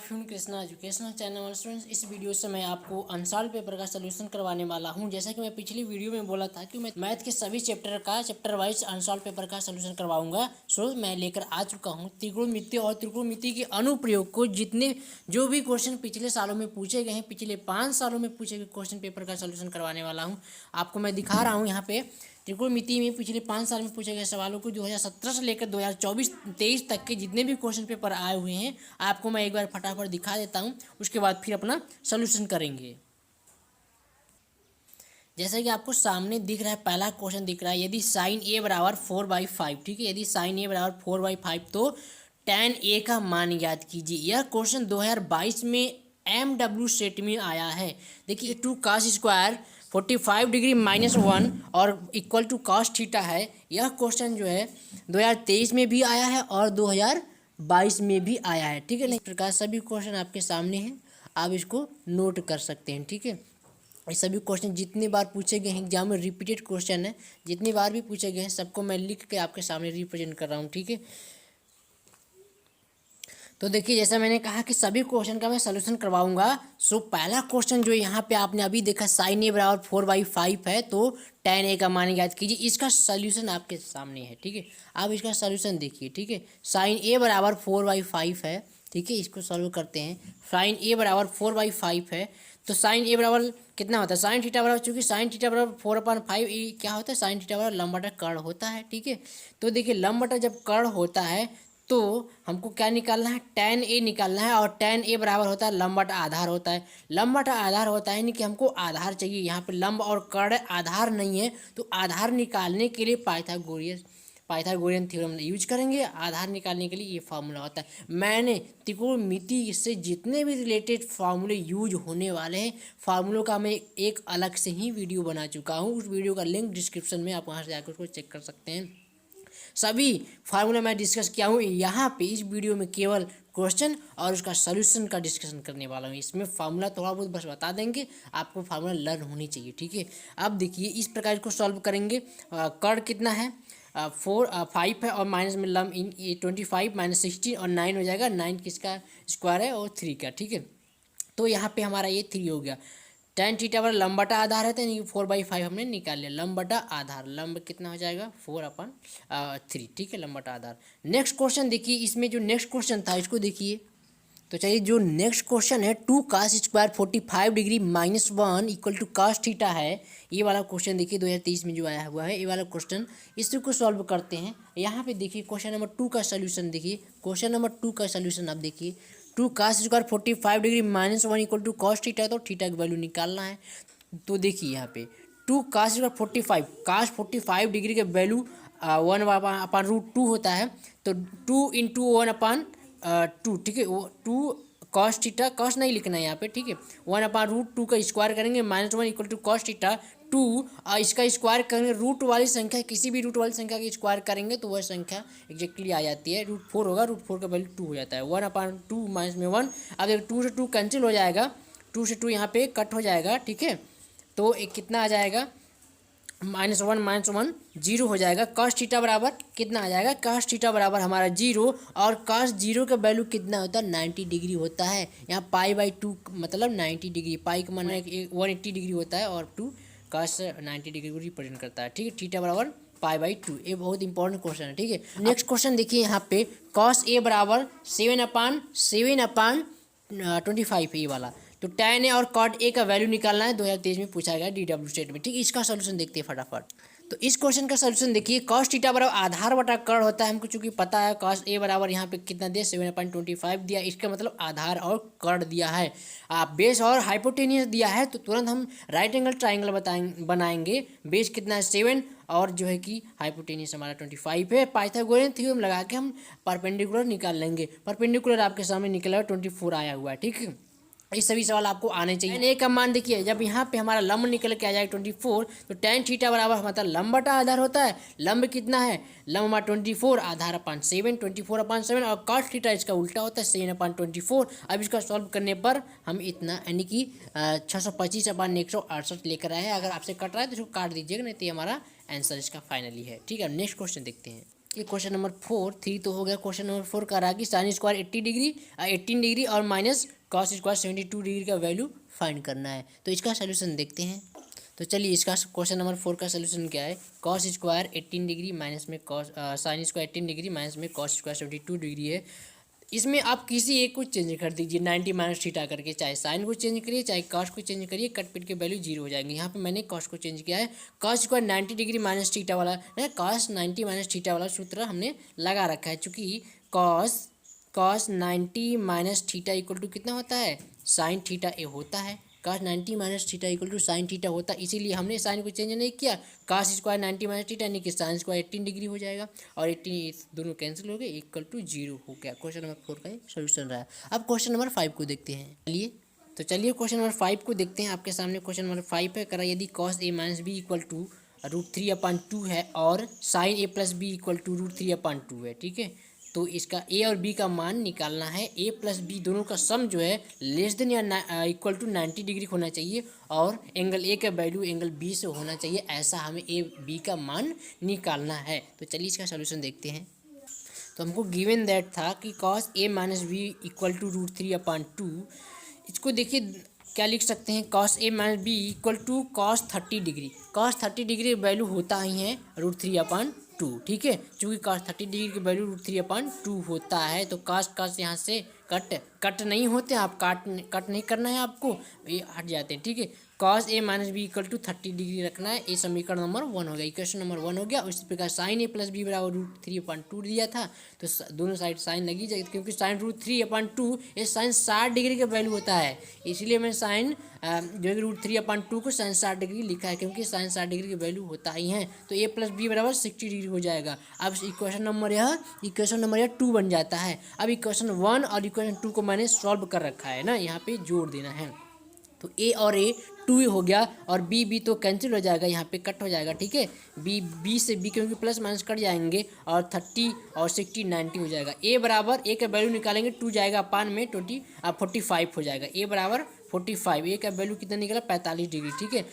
Afternoon Krishna educational channel students. इस video से मैं आपको अनसॉल्व पेपर का सलूशन करवाने वाला हूं। जैसा कि मैं पिछली वीडियो में बोला था कि मैं मैथ के सभी चैप्टर वाइज अनसॉल्व पेपर का सलूशन करवाऊंगा। सो मैं लेकर आ चुका हूं त्रिकोणमिति और त्रिकोणमिति के अनुप्रयोग को जितने जो भी क्वेश्चन पिछले सालों में पूछे गए हैं, पिछले 5 सालों में पूछे गए क्वेश्चन पेपर का सलूशन करवाने वाला हूँ। आपको मैं दिखा रहा हूँ यहाँ पे त्रिकोणमिति में पिछले 5 साल में पूछे गए सवालों को 2017 से लेकर 2024-23 तक के जितने भी क्वेश्चन पेपर आए हुए हैं आपको मैं एक बार फटाफट दिखा देता हूं। उसके बाद फिर अपना सॉल्यूशन करेंगे। जैसे कि आपको सामने दिख रहा है, पहला क्वेश्चन दिख रहा है, यदि साइन ए बराबर 4/5, ठीक है, यदि साइन ए बराबर 4/5 तो tan ए का मान ज्ञात कीजिए। यह क्वेश्चन 2022 में MW सेट में आया है। देखिए 2 cos स्क्वायर 45 डिग्री -1 और इक्वल टू cos थीटा है। यह क्वेश्चन जो है 2023 में भी आया है और 2022 में भी आया है, ठीक है। इस प्रकार सभी क्वेश्चन आपके सामने हैं, आप इसको नोट कर सकते हैं, ठीक है। ये सभी क्वेश्चन जितनी बार पूछे गए हैं एग्जाम में, रिपीटेड क्वेश्चन है, जितनी बार भी पूछे गए हैं सबको मैं लिख के आपके सामने रिप्रेजेंट कर रहा हूँ, ठीक है। तो देखिए जैसा मैंने कहा कि सभी क्वेश्चन का मैं सलूशन करवाऊंगा। सो पहला क्वेश्चन जो यहाँ पे आपने अभी देखा साइन ए बराबर 4/5 है तो tan ए का मान ज्ञात कीजिए। इसका सलूशन आपके सामने है, ठीक है। आप इसका सलूशन देखिए, ठीक है। साइन ए बराबर 4/5 है, ठीक है, इसको सॉल्व करते हैं। साइन ए बराबर 4/5 है तो साइन ए बराबर कितना होता है, साइन थीटा बराबर, चूंकि साइन थीटा बराबर 4/5 ये क्या होता है, साइन थीटा बराबर लंब बटा कर्ण होता है, ठीक है। तो देखिए लंब बटा जब कर्ण होता है तो हमको क्या निकालना है, tan ए निकालना है और tan ए बराबर होता है लंब बटा आधार होता है। लंब बटा आधार होता है यानी कि हमको आधार चाहिए। यहाँ पे लंब और कर्ण आधार नहीं है तो आधार निकालने के लिए पाइथागोरियन थ्योरम यूज करेंगे। आधार निकालने के लिए ये फार्मूला होता है। मैंने त्रिकोणमिति से जितने भी रिलेटेड फार्मूले यूज होने वाले हैं, फार्मूलों का मैं एक अलग से ही वीडियो बना चुका हूँ। उस वीडियो का लिंक डिस्क्रिप्शन में, आप वहाँ से जाकर उसको चेक कर सकते हैं। सभी फार्मूला मैं डिस्कस किया हूँ। यहाँ पे इस वीडियो में केवल क्वेश्चन और उसका सॉल्यूशन का डिस्कशन करने वाला हूँ। इसमें फार्मूला थोड़ा बहुत बस बता देंगे, आपको फार्मूला लर्न होनी चाहिए, ठीक है। अब देखिए इस प्रकार इसको सॉल्व करेंगे। कर्ण कितना है, 5 है और माइनस में लम इन 25 -16 और 9 हो जाएगा। 9 किसका स्क्वायर है और 3 का, ठीक है। तो यहाँ पे हमारा ये 3 हो गया। tan थीटा बराबर लंब बटा आधार है तो 4/5 हमने निकाल लिया। लंब बटा आधार, लंब कितना हो जाएगा 4/3, ठीक है, लंब बटा आधार। नेक्स्ट क्वेश्चन देखिए, इसमें जो नेक्स्ट क्वेश्चन था इसको देखिए। तो चलिए जो नेक्स्ट क्वेश्चन है 2 cos square 45 degree -1 equal to cos theta है। ये वाला क्वेश्चन देखिए 2023 में जो आया हुआ है, ये वाला क्वेश्चन, इसको सॉल्व करते हैं। यहाँ पे देखिए क्वेश्चन नंबर 2 का सोल्यूशन देखिए। क्वेश्चन नंबर 2 का सोल्यूशन आप देखिए। 2 cos square 45 degree -1 equal to cos theta, तो थीटा की वैल्यू निकालना है। तो देखिए यहाँ पे 2 cos स्क्वायर 45 डिग्री के वैल्यू 1/√2 होता है। तो 2 × 1/2, ठीक है। वो 2 cos थीटा, cos नहीं लिखना है यहाँ पे, ठीक है। 1/√2 का स्क्वायर करेंगे -1 इक्वल टू cos थीटा 2, और इसका स्क्वायर करेंगे रूट वाली संख्या, किसी भी रूट वाली संख्या की स्क्वायर करेंगे तो वह संख्या एग्जैक्टली आ जाती है। √4 होगा, √4 का वैल्यू 2 हो जाता है। 1/2 माइनस में 1, अब देखो 2 से 2 कैंसिल हो जाएगा, 2 से 2 यहाँ पे कट हो जाएगा, ठीक है। तो एक कितना आ जाएगा, -1 0 हो जाएगा। cos थीटा बराबर कितना आ जाएगा, cos थीटा बराबर हमारा 0, और cos 0 का वैल्यू कितना होता है 90 डिग्री होता है। यहाँ π/2 मतलब 90 डिग्री, पाई का मान 180 डिग्री होता है और 2 cos 90 डिग्री को रिप्रेजेंट करता है, ठीक है। थीटा बराबर π/2, ये बहुत इंपॉर्टेंट क्वेश्चन है, ठीक है। नेक्स्ट क्वेश्चन देखिए यहाँ पे cos a बराबर 7/25 है ये वाला। तो tan ए और cot ए का वैल्यू निकालना है, 2023 में पूछा गया DW स्टेट में, ठीक है। इसका सॉल्यूशन देखते हैं फटाफट। तो इस क्वेश्चन का सॉल्यूशन देखिए। cos थीटा बराबर आधार बटा कर्ण होता है, हमको चूंकि पता है। cos ए बराबर यहाँ पे कितना दिया 7/25 दिया, इसका मतलब आधार और कर्ण दिया है। बेस और हाइपोटेनियस दिया है तो तुरंत हम राइट एंगल ट्राइंगल बनाएंगे। बेस कितना है 7 और जो है कि हाइपोटेनियस हमारा 25 है। पाइथागोरियन थ्योरम लगा के हम परपेंडिकुलर निकाल लेंगे। परपेंडिकुलर आपके सामने निकला 24 आया हुआ है, ठीक है। ये सभी सवाल आपको आने चाहिए। ए का मान देखिए, जब यहाँ पे हमारा लंब निकल के आ जाएगा 24, तो tan थीटा बराबर हमारा लंब बटा आधार होता है। लंब कितना है, लंब हमारा 24, आधार अपन 7, 24/7, और cos थीटा इसका उल्टा होता है 7/24। अब इसका सॉल्व करने पर हम इतना यानी कि 625/168 लेकर आए हैं। अगर आपसे कट रहा है तो इसको काट दीजिएगा, नहीं तो हमारा आंसर इसका फाइनली है, ठीक है। नेक्स्ट क्वेश्चन देखते हैं। ये क्वेश्चन नंबर 3 तो हो गया। क्वेश्चन नंबर 4 कह रहा है कि साइन स्क्वायर 18 डिग्री और माइनस कॉस स्क्वायर 72 डिग्री का वैल्यू फाइंड करना है। तो इसका सोल्यूशन देखते हैं। तो चलिए इसका क्वेश्चन नंबर 4 का सोल्यूशन क्या है। कॉस स्क्वायर 18 डिग्री माइनस में cos sine square 18 degree minus में कॉस स्क्वायर 72 डिग्री है। इसमें आप किसी एक को चेंज कर दीजिए 90 माइनस थीटा करके, चाहे साइन को चेंज करिए चाहे कॉस को चेंज करिए, कट पिट के वैल्यू 0 हो जाएंगे। यहाँ पे मैंने कॉस को चेंज किया है। Cos square 90 degree minus theta वाला है, कॉस 90 माइनस थीटा वाला सूत्र हमने लगा रखा है, चूँकि cos 90 minus theta equal to कितना होता है, साइन थीटा ए होता है। Cos 90 minus theta equal to sine theta होता है, इसीलिए हमने साइन को चेंज नहीं किया। कॉस स्क्वायर 90 माइनस थीटा यानी कि साइन स्क्वायर 18 डिग्री हो जाएगा और 18 दोनों कैंसिल हो गए, इक्वल टू 0 हो गया। क्वेश्चन नंबर 4 का सोल्यूशन रहा। अब क्वेश्चन नंबर 5 को देखते हैं। चलिए क्वेश्चन नंबर 5 को देखते हैं। आपके सामने क्वेश्चन नंबर 5 है। करा यदि cos A minus B equal to √3/2 है और sine A plus B equal to √3/2 है, ठीक है। तो इसका ए और बी का मान निकालना है। ए प्लस बी दोनों का सम जो है लेस देन या इक्वल टू 90 डिग्री होना चाहिए और एंगल ए का वैल्यू एंगल बी से होना चाहिए, ऐसा हमें ए बी का मान निकालना है। तो चलिए इसका सोल्यूशन देखते हैं। तो हमको गिवन दैट था कि cos A minus B equal to √3/2। इसको देखिए क्या लिख सकते हैं, cos A minus B equal to cos 30 degree. Cos 30 degree value होता ही है √3/2, ठीक है। चूँकि कॉस 30 डिग्री की वैल्यू √3/2 होता है तो कॉस यहाँ से कट नहीं होते, आप कट नहीं करना है आपको, ये हट जाते हैं, ठीक है। Cos A minus B equal to 30 degree रखना है। ये समीकरण नंबर 1 हो गया, इक्वेशन नंबर 1 हो गया। उसी प्रकार साइन ए प्लस बी बराबर √3/2 दिया था, तो दोनों साइड साइन लगी जाएगी, क्योंकि साइन √3/2 ये साइन 60 डिग्री का वैल्यू होता है, इसलिए मैं साइन जो है √3/2 को साइन 60 डिग्री लिखा है, क्योंकि साइन 60 डिग्री की वैल्यू होता ही है। तो ए प्लस बी बराबर 60 डिग्री हो जाएगा। अब इक्वेशन नंबर यह 2 बन जाता है। अब इक्वेशन 1 और इक्वेशन 2 को मैंने सॉल्व कर रखा है ना, यहाँ पे जोड़ देना है। तो ए और ए 2 हो गया और बी तो कैंसिल हो जाएगा, यहाँ पे कट हो जाएगा, ठीक है। बी से बी क्योंकि प्लस माइनस कट जाएंगे और 30 और 60 90 हो जाएगा। ए बराबर ए का वैल्यू निकालेंगे 2 जाएगा अपान में 45 हो जाएगा। ए बराबर 45, ए का वैल्यू कितना निकला 45 डिग्री, ठीक है।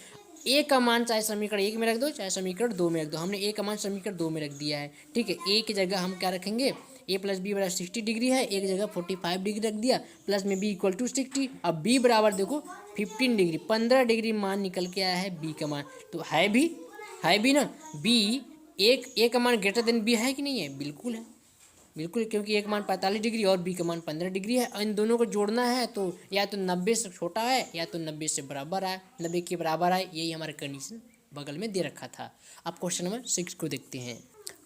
ए का मान चाहे समीकरण 1 में रख दो चाहे समीकरण 2 में रख दो, हमने ए का मान समीकरण 2 में रख दिया है, ठीक है। ए की जगह हम क्या रखेंगे, ए प्लस बी बराबर 60 डिग्री है, एक जगह 45 डिग्री रख दिया, प्लस में बी इक्वल टू 60। अब बी बराबर देखो 15 डिग्री, 15 डिग्री मान निकल के आया है बी का मान, तो है भी ना बी, एक ए का मान ग्रेटर देन बी है कि नहीं है, बिल्कुल है, बिल्कुल, क्योंकि एक मान 45 डिग्री और बी का मान 15 डिग्री है। इन दोनों को जोड़ना है तो या तो 90 से छोटा है या तो 90 से बराबर है, 90 के बराबर है, यही हमारा कंडीशन बगल में दे रखा था। अब क्वेश्चन नंबर 6 को देखते हैं।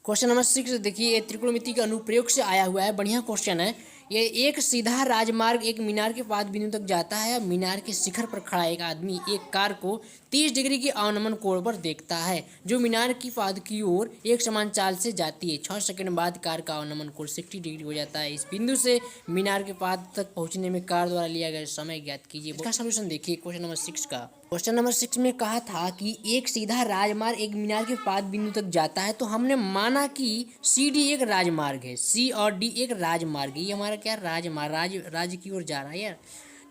क्वेश्चन नंबर 6 देखिए, ये त्रिकोणमिति के अनुप्रयोग से आया हुआ है, बढ़िया क्वेश्चन है। ये एक सीधा राजमार्ग एक मीनार के पाद बिंदु तक जाता है। मीनार के शिखर पर खड़ा एक आदमी एक कार को 30 डिग्री के अवनमन कोण पर देखता है, जो मीनार की पाद की ओर एक समान चाल से जाती है। 6 सेकंड बाद कार का अवनमन कोण 60 डिग्री हो जाता है। इस बिंदु से मीनार के पाद तक पहुंचने में कार द्वारा लिया गया समय ज्ञात कीजिए। इसका सॉल्यूशन देखिए क्वेश्चन नंबर 6 का। क्वेश्चन नंबर 6 में कहा था कि एक सीधा राजमार्ग एक मीनार के पाद बिंदु तक जाता है, तो हमने माना कि सी डी एक राजमार्ग है, सी और डी एक राजमार्ग है। ये हमारा क्या राजमार्ग राज्य की ओर जा रहा है यार,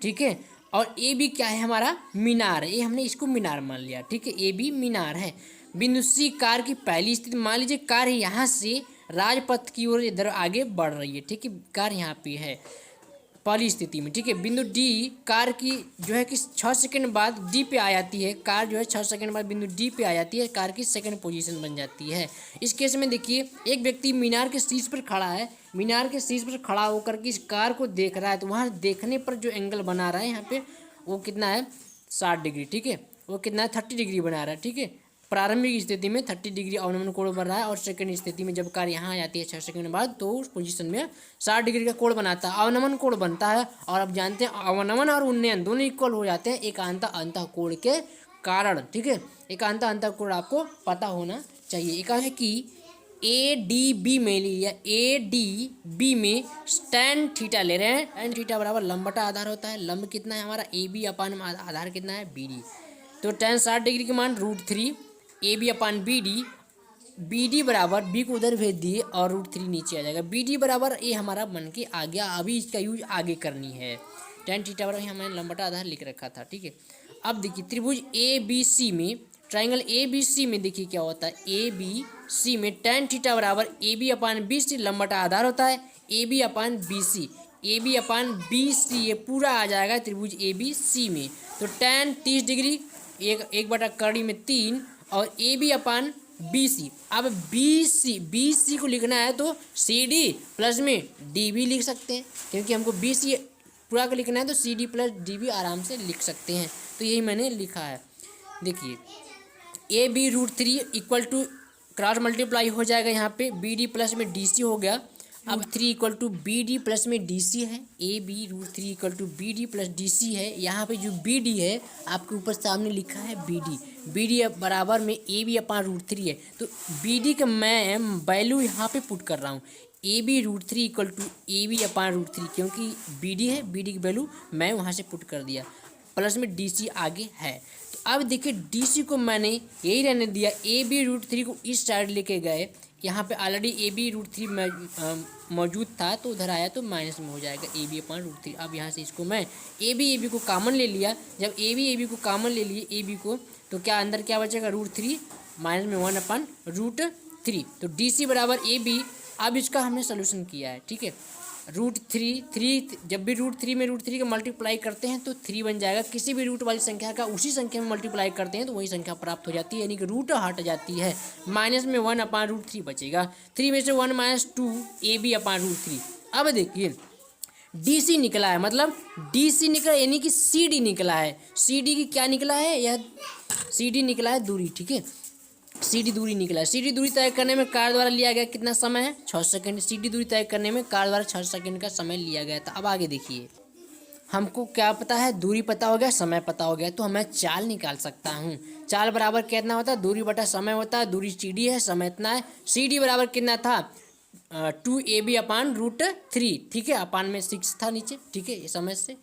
ठीक है। और ए भी क्या है, हमारा मीनार है, ये हमने इसको मीनार मान लिया, ठीक है। ए भी मीनार है। बिंदु सी कार की पहली स्थिति, मान लीजिए कार यहाँ से राजपथ की ओर इधर आगे बढ़ रही है, ठीक है। कार यहाँ पे है पहली स्थिति में, ठीक है। बिंदु डी कार की जो है कि 6 सेकंड बाद डी पे आ जाती है, कार जो है 6 सेकंड बाद बिंदु डी पे आ जाती है, कार की सेकंड पोजीशन बन जाती है। इस केस में देखिए एक व्यक्ति मीनार के शीर्ष पर खड़ा है, मीनार के शीर्ष पर खड़ा होकर के इस कार को देख रहा है, तो वहाँ देखने पर जो एंगल बना रहा है यहाँ पे वो कितना है 60 डिग्री, ठीक है। वो कितना है 30 डिग्री बना रहा है, ठीक है। प्रारंभिक स्थिति में 30 डिग्री अवनमन कोण बन रहा है और सेकंड स्थिति में जब कार यहाँ आ जाती है 6 सेकंड बाद तो उस पोजीशन में 60 डिग्री का कोण बनाता है, अवनमन कोण बनता है। और अब जानते हैं अवनमन और उन्नयन दोनों इक्वल हो जाते हैं एकांतर अंतः कोण के कारण, ठीक है। एकांतर अंतः कोण आपको पता होना चाहिए। एक है कि ए डी बी में लिया, ए डी बी में tan थीटा ले रहे हैं, tan थीटा बराबर लंब बटा आधार होता है। लंब कितना है हमारा ए बी अपान आधार कितना है बी डी, तो tan 60 डिग्री के मान √3 A B upon B D बराबर बी को उधर भेज दिए और √3 नीचे आ जाएगा। बी डी बराबर ए हमारा बन के आ गया। अभी इसका यूज आगे करनी है। tan थीटा बराबर हमने लंब बटा आधार लिख रखा था, ठीक है। अब देखिए त्रिभुज ए बी सी में ट्राइंगल ए बी सी में देखिए क्या होता है, ए बी सी में tan थीटा बराबर ए बी अपान बी सी लंबटा आधार होता है, A B upon B C, A B upon B C ये पूरा आ जाएगा त्रिभुज ए बी सी में। तो tan 30 डिग्री एक बटा कड़ी में 3 और ए बी अपान बी सी। अब बी सी को लिखना है तो सी डी प्लस में डी भी लिख सकते हैं, क्योंकि हमको बी सी पूरा का लिखना है तो सी डी प्लस डी भी आराम से लिख सकते हैं। तो यही मैंने लिखा है। देखिए A B √3 equal to cross multiply हो जाएगा यहाँ पे, बी डी प्लस में डी सी हो गया। अब 3 equal to B D plus में डी सी है, A B √3 equal to B D plus D C है। यहाँ पे जो बी डी है आपके ऊपर सामने लिखा है बी डी बराबर में ए बी अपान √3 है। तो बी डी का मैं वैल्यू यहाँ पे पुट कर रहा हूँ, A B √3 equal to A B upon √3, क्योंकि बी डी है, बी डी की वैल्यू मैं वहाँ से पुट कर दिया, प्लस में डी सी आगे है। तो अब देखिए डी सी को मैंने यही रहने दिया, ए बी √3 को इस साइड लेके गए, यहाँ पे ऑलरेडी ए बी √3 मौजूद था तो उधर आया तो माइनस में हो जाएगा ए बी अपान √3। अब यहाँ से इसको मैं ए बी को कॉमन ले लिया, जब ए बी को कॉमन ले लिए ए बी को, तो क्या अंदर क्या बचेगा √3 माइनस में 1 अपान √3। तो डी सी बराबर ए बी। अब इसका हमने सोल्यूशन किया है, ठीक है। √3 जब भी √3 में √3 का मल्टीप्लाई करते हैं तो 3 बन जाएगा। किसी भी रूट वाली संख्या का उसी संख्या में मल्टीप्लाई करते हैं तो वही संख्या प्राप्त हो जाती है, यानी कि रूट हट जाती है। माइनस में 1 अपान √3 बचेगा, 3 में से 1 माइनस 2 ए बी अपान √3। अब देखिए डी सी निकला है, मतलब डी सी निकला यानी कि सी डी निकला है। सी डी की क्या निकला है, यह सी डी निकला है दूरी, ठीक है। सी डी दूरी निकला है। सी डी दूरी तय करने में कार द्वारा लिया गया कितना समय है, 6 सेकंड। सी डी दूरी तय करने में कार द्वारा 6 सेकंड का समय लिया गया था। अब आगे देखिए, हमको क्या पता है, दूरी पता हो गया, समय पता हो गया, तो मैं चाल निकाल सकता हूँ। चाल बराबर कितना होता है, दूरी बटा समय होता है। दूरी सी डी है, समय इतना है। सी डी बराबर कितना था, 2 ए बी अपान √3, ठीक है। अपान में 6 था नीचे, ठीक है, ये समय से।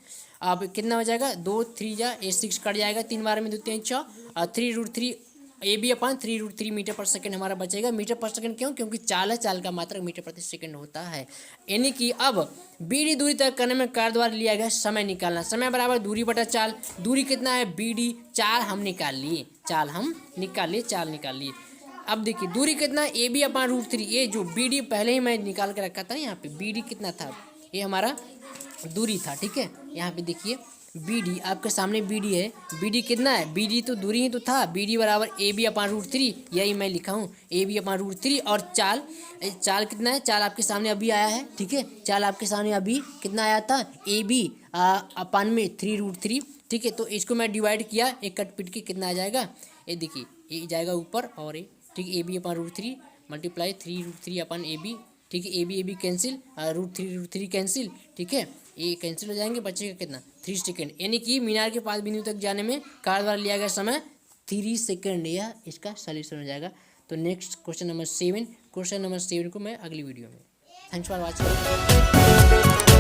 अब कितना हो जाएगा, 2 3 जा 6 कट जाएगा, 3 बार में 2 3 6 और 3√3 ए बी अपान 3√3 मीटर पर सेकंड हमारा बचेगा। मीटर पर सेकंड क्यों, क्योंकि चाल है, चाल का मात्रक मीटर प्रति सेकंड होता है। यानी कि अब बी डी दूरी तय करने में कार द्वारा लिया गया समय निकालना, समय बराबर दूरी बटा चाल। दूरी कितना है, बी डी, चाल हम निकाल लिए, चाल निकाल लिए। अब देखिए दूरी कितना है, ए बी अपान √3। ये जो बी डी पहले ही मैं निकाल के रखा था, यहाँ पे बी डी कितना था, ये हमारा दूरी था, ठीक है। यहाँ पे देखिए बी डी आपके सामने बी डी है, बी डी कितना है, बी डी तो दूरी ही तो था, बी डी बराबर ए बी अपान √3, यही मैं लिखा हूँ, ए बी अपान √3। और चाल कितना है, चाल आपके सामने अभी आया है, ठीक है। चाल आपके सामने अभी कितना आया था, ए बी अपान में 3√3, ठीक है। तो इसको मैं डिवाइड किया, एक कट पिट के कितना आ जाएगा, ये देखिए ये जाएगा ऊपर और ये, ठीक है। A B upon √3 multiply 3√3 upon A B, ठीक है। ए बी कैंसिल, √3 कैंसिल, ठीक है। ये कैंसिल हो जाएंगे, बचेगा कितना, 3 सेकंड। यानी कि मीनार के पास बिंदु तक जाने में कार द्वारा लिया गया समय 3 सेकंड। यह इसका सॉल्यूशन हो जाएगा। तो नेक्स्ट क्वेश्चन नंबर 7 को मैं अगली वीडियो में। Thanks for watching.